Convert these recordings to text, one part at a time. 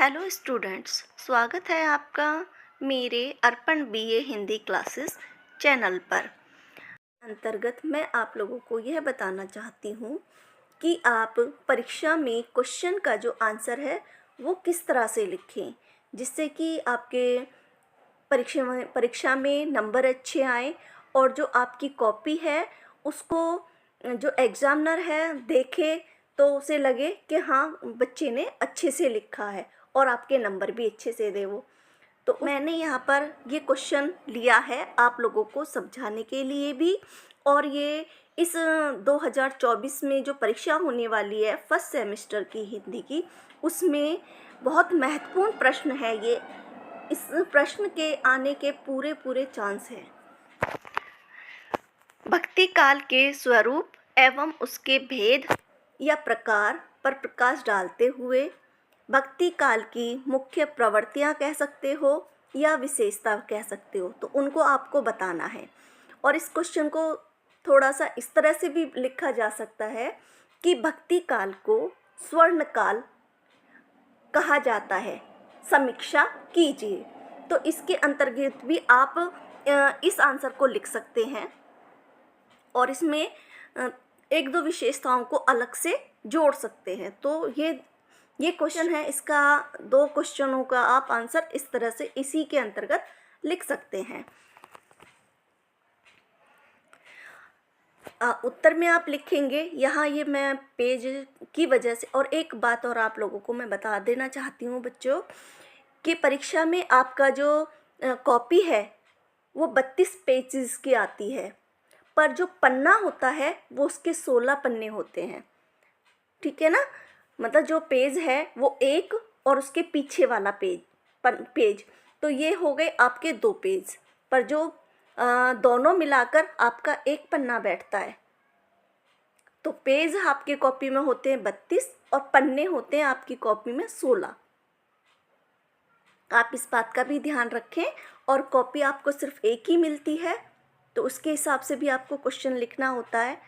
Hello students, स्वागत है आपका मेरे अर्पण बीए हिंदी क्लासेस चैनल पर। अंतर्गत मैं आप लोगों को यह बताना चाहती हूँ कि आप परीक्षा में क्वेश्चन का जो आंसर है वो किस तरह से लिखें, जिससे कि आपके परीक्षा में नंबर अच्छे आए और जो आपकी कॉपी है उसको जो एग्ज़ामिनर है देखे तो उसे लगे कि हाँ बच्चे ने अच्छे से लिखा है और आपके नंबर भी अच्छे से दे वो। तो मैंने यहाँ पर ये क्वेश्चन लिया है आप लोगों को समझाने के लिए भी, और ये इस 2024 में जो परीक्षा होने वाली है फर्स्ट सेमेस्टर की हिंदी की, उसमें बहुत महत्वपूर्ण प्रश्न है ये। इस प्रश्न के आने के पूरे चांस हैं। भक्ति काल के स्वरूप एवं उसके भेद या प्रकार पर प्रकाश डालते हुए भक्ति काल की मुख्य प्रवृत्तियां कह सकते हो या विशेषता कह सकते हो, तो उनको आपको बताना है। और इस क्वेश्चन को थोड़ा सा इस तरह से भी लिखा जा सकता है कि भक्ति काल को स्वर्ण काल कहा जाता है, समीक्षा कीजिए। तो इसके अंतर्गत भी आप इस आंसर को लिख सकते हैं और इसमें एक दो विशेषताओं को अलग से जोड़ सकते हैं। तो ये क्वेश्चन है, इसका 2 क्वेश्चनों का आप आंसर इस तरह से इसी के अंतर्गत लिख सकते हैं। उत्तर में आप लिखेंगे यहाँ, ये मैं पेज की वजह से। और एक बात और आप लोगों को मैं बता देना चाहती हूँ बच्चों कि परीक्षा में आपका जो कॉपी है वो 32 पेजेस की आती है, पर जो पन्ना होता है वो उसके 16 पन्ने होते हैं। ठीक है ना, मतलब जो पेज है वो एक और उसके पीछे वाला पेज, तो ये हो गए आपके 2 पेज, पर जो दोनों मिलाकर आपका एक पन्ना बैठता है। तो पेज आपके कॉपी में होते हैं 32 और पन्ने होते हैं आपकी कॉपी में 16। आप इस बात का भी ध्यान रखें। और कॉपी आपको सिर्फ एक ही मिलती है, तो उसके हिसाब से भी आपको क्वेश्चन लिखना होता है।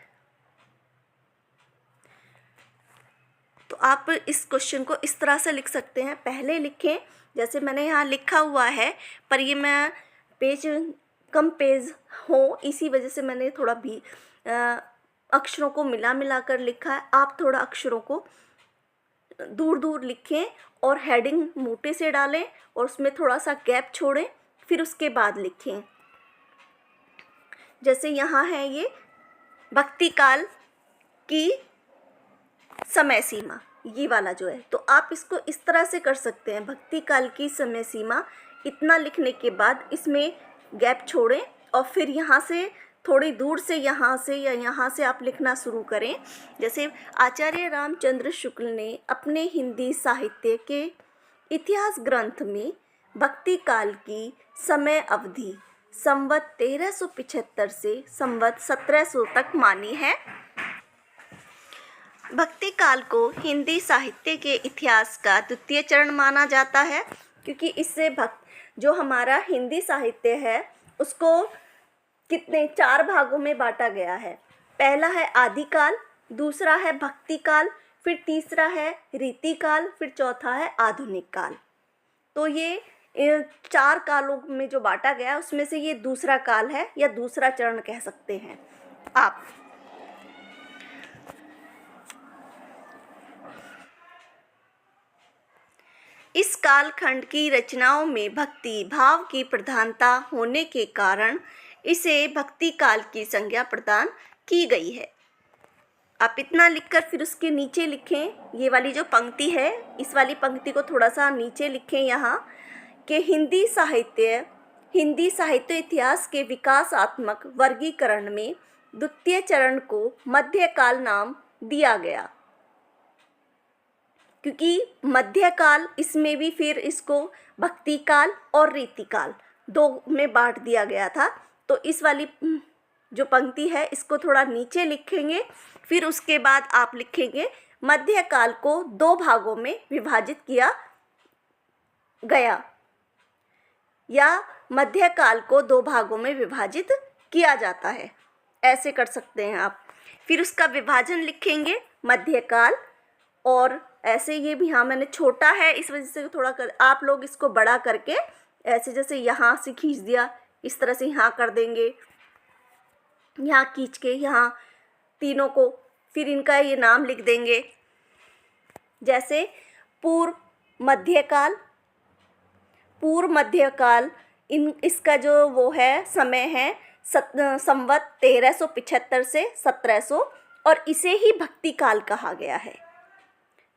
तो आप इस क्वेश्चन को इस तरह से लिख सकते हैं, पहले लिखें जैसे मैंने यहाँ लिखा हुआ है, पर ये मैं कम पेज हो इसी वजह से मैंने थोड़ा भी अक्षरों को मिला कर लिखा है। आप थोड़ा अक्षरों को दूर लिखें और हेडिंग मोटे से डालें और उसमें थोड़ा सा गैप छोड़ें, फिर उसके बाद लिखें। जैसे यहाँ है ये भक्ति काल की समय सीमा, ये वाला जो है, तो आप इसको इस तरह से कर सकते हैं, भक्ति काल की समय सीमा। इतना लिखने के बाद इसमें गैप छोड़ें और फिर यहाँ से थोड़ी दूर से यहाँ से या यहाँ से आप लिखना शुरू करें। जैसे आचार्य रामचंद्र शुक्ल ने अपने हिंदी साहित्य के इतिहास ग्रंथ में भक्ति काल की समय अवधि संवत 1375 से संवत 1700 तक मानी है। भक्ति काल को हिंदी साहित्य के इतिहास का द्वितीय चरण माना जाता है, क्योंकि इससे जो हमारा हिंदी साहित्य है उसको 4 भागों में बांटा गया है। पहला है आदिकाल, दूसरा है भक्ति काल, फिर तीसरा है रीति काल, फिर चौथा है आधुनिक काल। तो ये 4 कालों में जो बांटा गया है उसमें से ये दूसरा काल है या दूसरा चरण कह सकते हैं आप। इस कालखंड की रचनाओं में भक्ति भाव की प्रधानता होने के कारण इसे भक्ति काल की संज्ञा प्रदान की गई है। आप इतना लिखकर फिर उसके नीचे लिखें, ये वाली जो पंक्ति है इस वाली पंक्ति को थोड़ा सा नीचे लिखें यहाँ कि हिंदी साहित्य इतिहास के विकासात्मक वर्गीकरण में द्वितीय चरण को मध्यकाल नाम दिया गया, क्योंकि मध्यकाल इसमें भी फिर इसको भक्ति काल और रीति काल 2 में बांट दिया गया था। तो इस वाली जो पंक्ति है इसको थोड़ा नीचे लिखेंगे, फिर उसके बाद आप लिखेंगे मध्यकाल को 2 भागों में विभाजित किया गया, या मध्यकाल को 2 भागों में विभाजित किया जाता है, ऐसे कर सकते हैं आप। फिर उसका विभाजन लिखेंगे मध्यकाल और ऐसे ये भी, हाँ मैंने छोटा है इस वजह से थोड़ा कर, आप लोग इसको बड़ा करके ऐसे जैसे यहाँ से खींच दिया, इस तरह से यहाँ कर देंगे, यहाँ खींच के यहाँ तीनों को, फिर इनका ये नाम लिख देंगे। जैसे पूर्व मध्यकाल, पूर्व मध्यकाल, इसका जो वो है समय है संवत 1375 से 1700, और इसे ही भक्ति काल कहा गया है।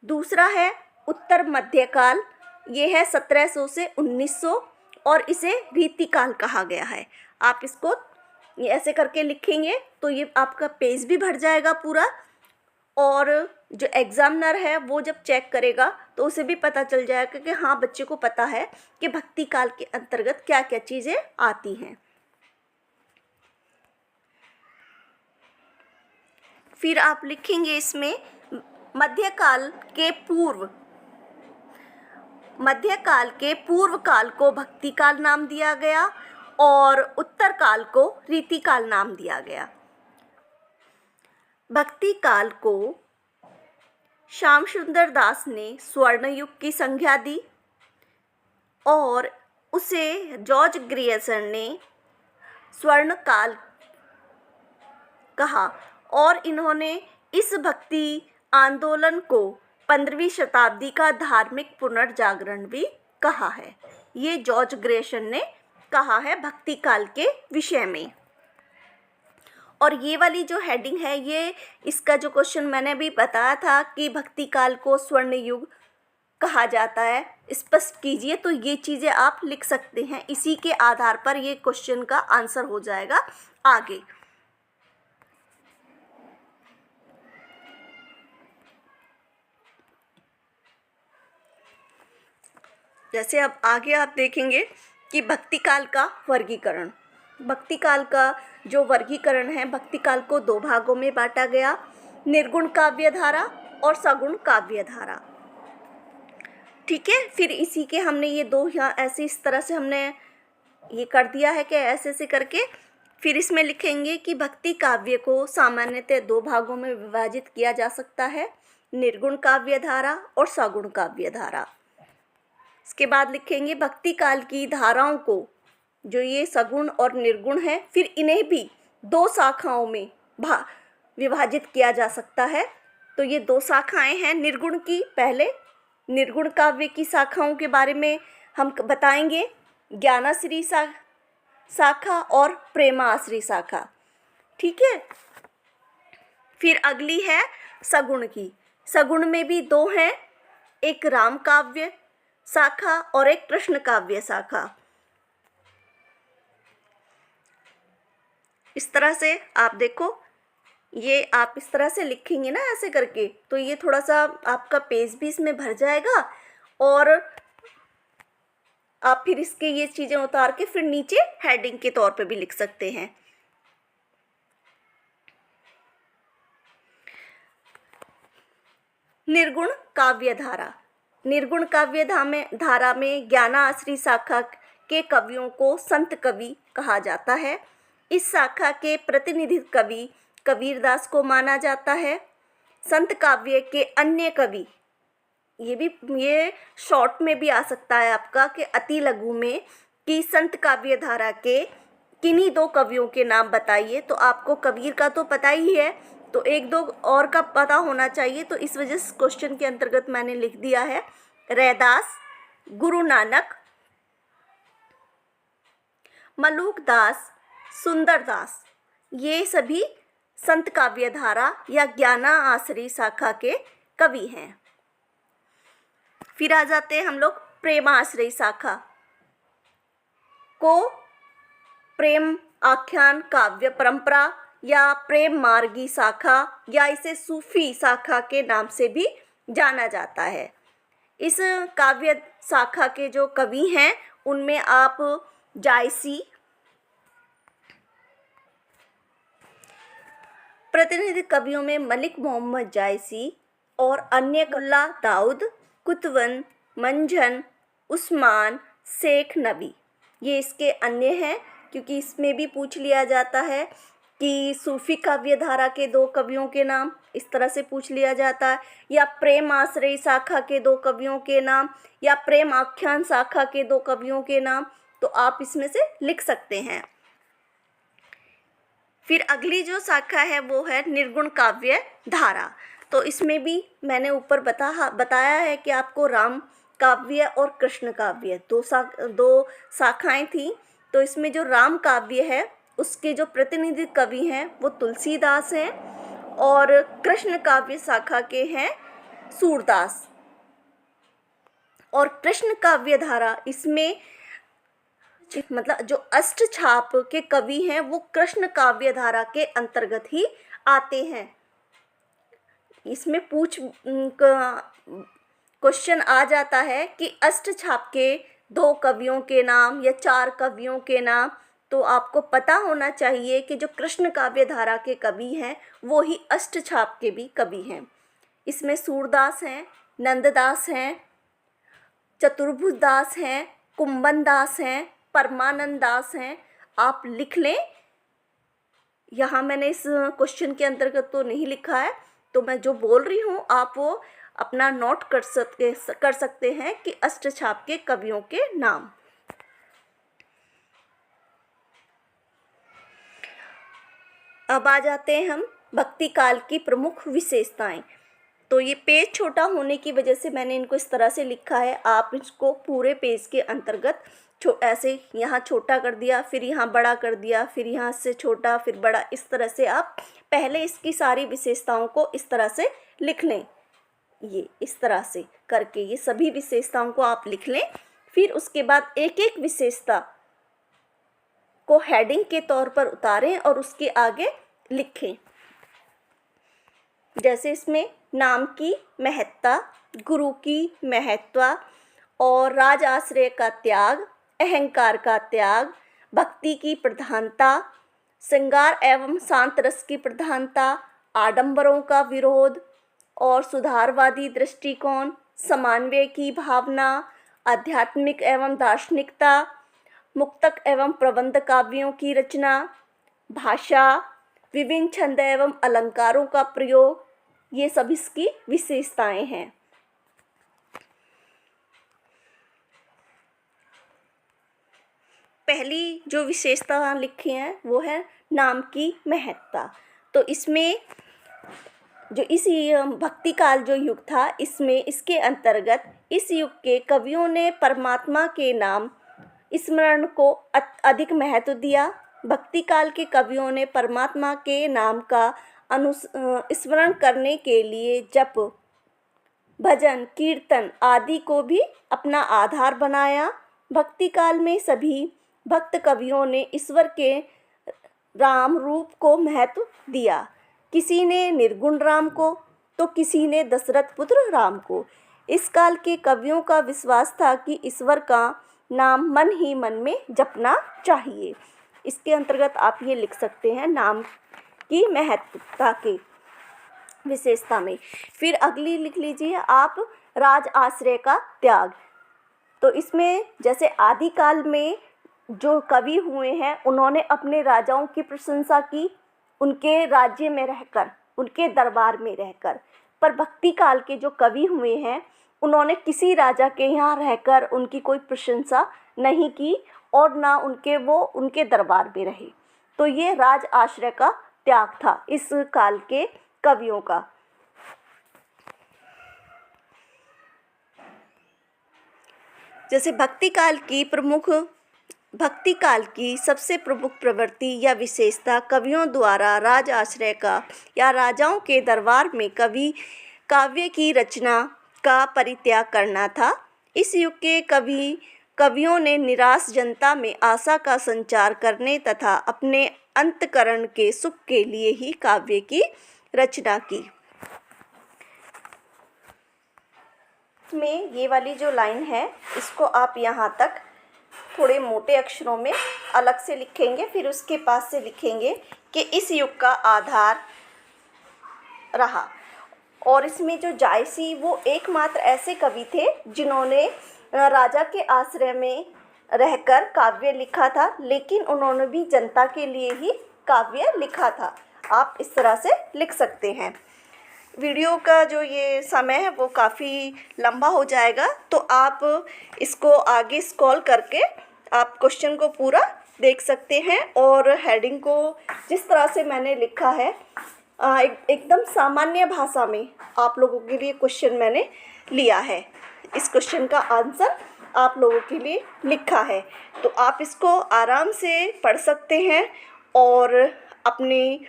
दूसरा है उत्तर मध्यकाल, ये है 1700 से 1900, और इसे रीतिकाल कहा गया है। आप इसको ये ऐसे करके लिखेंगे तो ये आपका पेज भी भर जाएगा पूरा, और जो एग्ज़ामिनर है वो जब चेक करेगा तो उसे भी पता चल जाएगा कि हाँ बच्चे को पता है कि भक्ति काल के अंतर्गत क्या क्या चीज़ें आती हैं। फिर आप लिखेंगे इसमें मध्यकाल के पूर्व काल को भक्ति काल नाम दिया गया और उत्तर काल को रीतिकाल नाम दिया गया। भक्ति काल को श्याम सुंदर दास ने स्वर्ण युग की संज्ञा दी और उसे जॉर्ज ग्रियर्सन ने स्वर्ण काल कहा, और इन्होंने इस भक्ति आंदोलन को 15वीं शताब्दी का धार्मिक पुनर्जागरण भी कहा है। ये जॉर्ज ग्रियर्सन ने कहा है भक्ति काल के विषय में। और ये वाली जो हेडिंग है, ये इसका जो क्वेश्चन मैंने भी बताया था कि भक्ति काल को स्वर्ण युग कहा जाता है, स्पष्ट कीजिए, तो ये चीज़ें आप लिख सकते हैं। इसी के आधार पर ये क्वेश्चन का आंसर हो जाएगा आगे। जैसे अब आगे आप देखेंगे कि भक्ति काल का वर्गीकरण। भक्ति काल का जो वर्गीकरण है, भक्ति काल को 2 भागों में बांटा गया, निर्गुण काव्य धारा और सगुण काव्य धारा। ठीक है, फिर इसी के हमने ये 2 यहाँ ऐसे इस तरह से हमने ये कर दिया है कि ऐसे ऐसे करके फिर इसमें लिखेंगे कि भक्ति काव्य को सामान्यतः 2 भागों में विभाजित किया जा सकता है, निर्गुण काव्य धारा और सगुण काव्य धारा। इसके बाद लिखेंगे भक्ति काल की धाराओं को, जो ये सगुण और निर्गुण है, फिर इन्हें भी 2 शाखाओं में विभाजित किया जा सकता है। तो ये 2 शाखाएं हैं निर्गुण की। पहले निर्गुण काव्य की शाखाओं के बारे में हम बताएंगे, ज्ञानाश्री शाखा और प्रेमाश्री शाखा। ठीक है, फिर अगली है सगुण की। सगुण में भी 2 हैं, एक राम काव्य शाखा और एक कृष्ण काव्य शाखा। इस तरह से आप देखो, ये आप इस तरह से लिखेंगे ना ऐसे करके, तो ये थोड़ा सा आपका पेज भी इसमें भर जाएगा, और आप फिर इसके ये चीज़ें उतार के फिर नीचे हेडिंग के तौर पे भी लिख सकते हैं। निर्गुण काव्य धारा। निर्गुण काव्य धारा में ज्ञानाश्री शाखा के कवियों को संत कवि कहा जाता है। इस शाखा के प्रतिनिधि कवि कबीरदास को माना जाता है। संत काव्य के अन्य कवि, ये शॉर्ट में भी आ सकता है आपका कि अति लघु में, कि संत काव्य धारा के किन्हीं 2 कवियों के नाम बताइए। तो आपको कबीर का तो पता ही है, तो 1-2 और का पता होना चाहिए। तो इस वजह से क्वेश्चन के अंतर्गत मैंने लिख दिया है रैदास, गुरु नानक, मलूकदास, सुंदरदास, ये सभी संत काव्य धारा या ज्ञानाश्री शाखा के कवि हैं। फिर आ जाते हैं हम लोग प्रेमाश्रयी शाखा को। प्रेम आख्यान काव्य परंपरा या प्रेम मार्गी शाखा या इसे सूफी शाखा के नाम से भी जाना जाता है। इस काव्य शाखा के जो कवि हैं उनमें आप जायसी, प्रतिनिधि कवियों में मलिक मोहम्मद जायसी और अन्य मुल्ला दाऊद, कुतवन, मंझन, उस्मान, शेख नबी, ये इसके अन्य हैं, क्योंकि इसमें भी पूछ लिया जाता है कि सूफी काव्य धारा के 2 कवियों के नाम, इस तरह से पूछ लिया जाता है, या प्रेम आश्रय शाखा के 2 कवियों के नाम, या प्रेम आख्यान शाखा के 2 कवियों के नाम, तो आप इसमें से लिख सकते हैं। फिर अगली जो शाखा है वो है निर्गुण काव्य धारा। तो इसमें भी मैंने ऊपर बताया है कि आपको राम काव्य और कृष्ण काव्य दो शाखाएं थी। तो इसमें जो राम काव्य है उसके जो प्रतिनिधि कवि हैं वो तुलसीदास हैं, और कृष्ण काव्य शाखा के हैं सूरदास। और कृष्ण काव्य धारा इसमें मतलब जो अष्टछाप के कवि हैं वो कृष्ण काव्य धारा के अंतर्गत ही आते हैं। इसमें क्वेश्चन आ जाता है कि अष्टछाप के 2 कवियों के नाम या 4 कवियों के नाम, तो आपको पता होना चाहिए कि जो कृष्ण काव्य धारा के कवि हैं वो ही अष्टछाप के भी कवि हैं। इसमें सूरदास हैं, नंददास हैं, चतुर्भुज दास हैं, कुंभन दास हैं, परमानंद दास हैं। आप लिख लें। यहाँ मैंने इस क्वेश्चन के अंतर्गत तो नहीं लिखा है, तो मैं जो बोल रही हूँ आप वो अपना नोट कर सकते हैं कि अष्टछाप के कवियों के नाम। अब आ जाते हैं हम भक्ति काल की प्रमुख विशेषताएं। तो ये पेज छोटा होने की वजह से मैंने इनको इस तरह से लिखा है। आप इसको पूरे पेज के अंतर्गत ऐसे यहाँ छोटा कर दिया, फिर यहाँ बड़ा कर दिया, फिर यहाँ से छोटा, फिर बड़ा, इस तरह से आप पहले इसकी सारी विशेषताओं को इस तरह से लिख लें। ये इस तरह से करके ये सभी विशेषताओं को आप लिख लें। फिर उसके बाद एक एक विशेषता को हेडिंग के तौर पर उतारें और उसके आगे लिखें। जैसे इसमें नाम की महत्ता, गुरु की महत्ता, और राज आश्रय का त्याग, अहंकार का त्याग, भक्ति की प्रधानता, श्रृंगार एवं शांत रस की प्रधानता, आडंबरों का विरोध और सुधारवादी दृष्टिकोण, समन्वय की भावना, आध्यात्मिक एवं दार्शनिकता, मुक्तक एवं प्रबंध काव्यों की रचना, भाषा, विभिन्न छंद एवं अलंकारों का प्रयोग, ये सब इसकी विशेषताएं हैं। पहली जो विशेषता लिखी है वो है नाम की महत्ता। तो इसमें जो इस भक्ति काल जो युग था, इसमें इसके अंतर्गत इस युग के कवियों ने परमात्मा के नाम स्मरण को अधिक महत्व दिया। भक्ति काल के कवियों ने परमात्मा के नाम का स्मरण करने के लिए जप, भजन, कीर्तन आदि को भी अपना आधार बनाया। भक्ति काल में सभी भक्त कवियों ने ईश्वर के राम रूप को महत्व दिया। किसी ने निर्गुण राम को, तो किसी ने दशरथ पुत्र राम को। इस काल के कवियों का विश्वास था कि ईश्वर का नाम मन ही मन में जपना चाहिए। इसके अंतर्गत आप ये लिख सकते हैं नाम की महत्वता के विशेषता में। फिर अगली लिख लीजिए आप राज आश्रय का त्याग। तो इसमें जैसे आदिकाल में जो कवि हुए हैं उन्होंने अपने राजाओं की प्रशंसा की, उनके राज्य में रहकर, उनके दरबार में रहकर। पर भक्ति काल के जो कवि हुए हैं उन्होंने किसी राजा के यहाँ रहकर उनकी कोई प्रशंसा नहीं की और ना उनके दरबार में रहे। तो ये राज आश्रय का त्याग था इस काल के कवियों का। जैसे भक्ति काल की सबसे प्रमुख प्रवृत्ति या विशेषता कवियों द्वारा राज आश्रय का या राजाओं के दरबार में काव्य की रचना का परित्याग करना था। इस युग के कवियों ने निराश जनता में आशा का संचार करने तथा अपने अंतकरण के सुख के लिए ही काव्य की रचना की। इसमें ये वाली जो लाइन है इसको आप यहाँ तक थोड़े मोटे अक्षरों में अलग से लिखेंगे, फिर उसके पास से लिखेंगे कि इस युग का आधार रहा। और इसमें जो जायसी वो एकमात्र ऐसे कवि थे जिन्होंने राजा के आश्रय में रहकर काव्य लिखा था, लेकिन उन्होंने भी जनता के लिए ही काव्य लिखा था। आप इस तरह से लिख सकते हैं। वीडियो का जो ये समय है वो काफ़ी लंबा हो जाएगा, तो आप इसको आगे स्क्रॉल करके आप क्वेश्चन को पूरा देख सकते हैं। और हेडिंग को जिस तरह से मैंने लिखा है एकदम सामान्य भाषा में आप लोगों के लिए क्वेश्चन मैंने लिया है। इस क्वेश्चन का आंसर आप लोगों के लिए लिखा है, तो आप इसको आराम से पढ़ सकते हैं और अपनी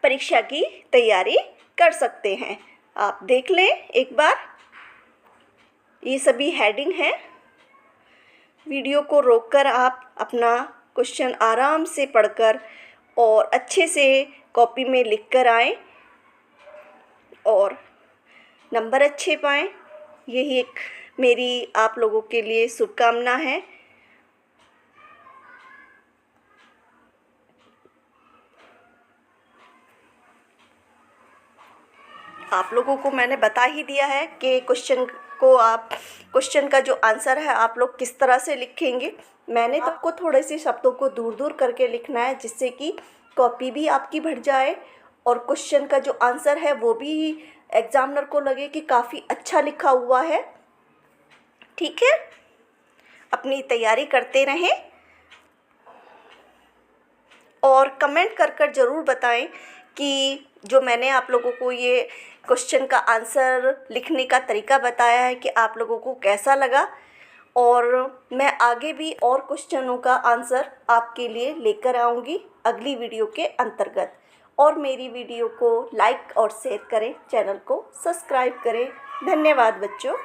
परीक्षा की तैयारी कर सकते हैं। आप देख लें एक बार, ये सभी हेडिंग हैं। वीडियो को रोककर आप अपना क्वेश्चन आराम से पढ़कर और अच्छे से कॉपी में लिख कर आएँ और नंबर अच्छे पाएँ। यही एक मेरी आप लोगों के लिए शुभकामना है। आप लोगों को मैंने बता ही दिया है कि क्वेश्चन का जो आंसर है आप लोग किस तरह से लिखेंगे। मैंने तो आपको थोड़े से शब्दों को दूर दूर करके लिखना है, जिससे कि कॉपी भी आपकी भर जाए और क्वेश्चन का जो आंसर है वो भी एग्जामिनर को लगे कि काफ़ी अच्छा लिखा हुआ है। ठीक है, अपनी तैयारी करते रहें और कमेंट कर ज़रूर बताएं कि जो मैंने आप लोगों को ये क्वेश्चन का आंसर लिखने का तरीका बताया है कि आप लोगों को कैसा लगा। और मैं आगे भी और क्वेश्चनों का आंसर आपके लिए लेकर आऊँगी अगली वीडियो के अंतर्गत। और मेरी वीडियो को लाइक और शेयर करें, चैनल को सब्सक्राइब करें। धन्यवाद बच्चों।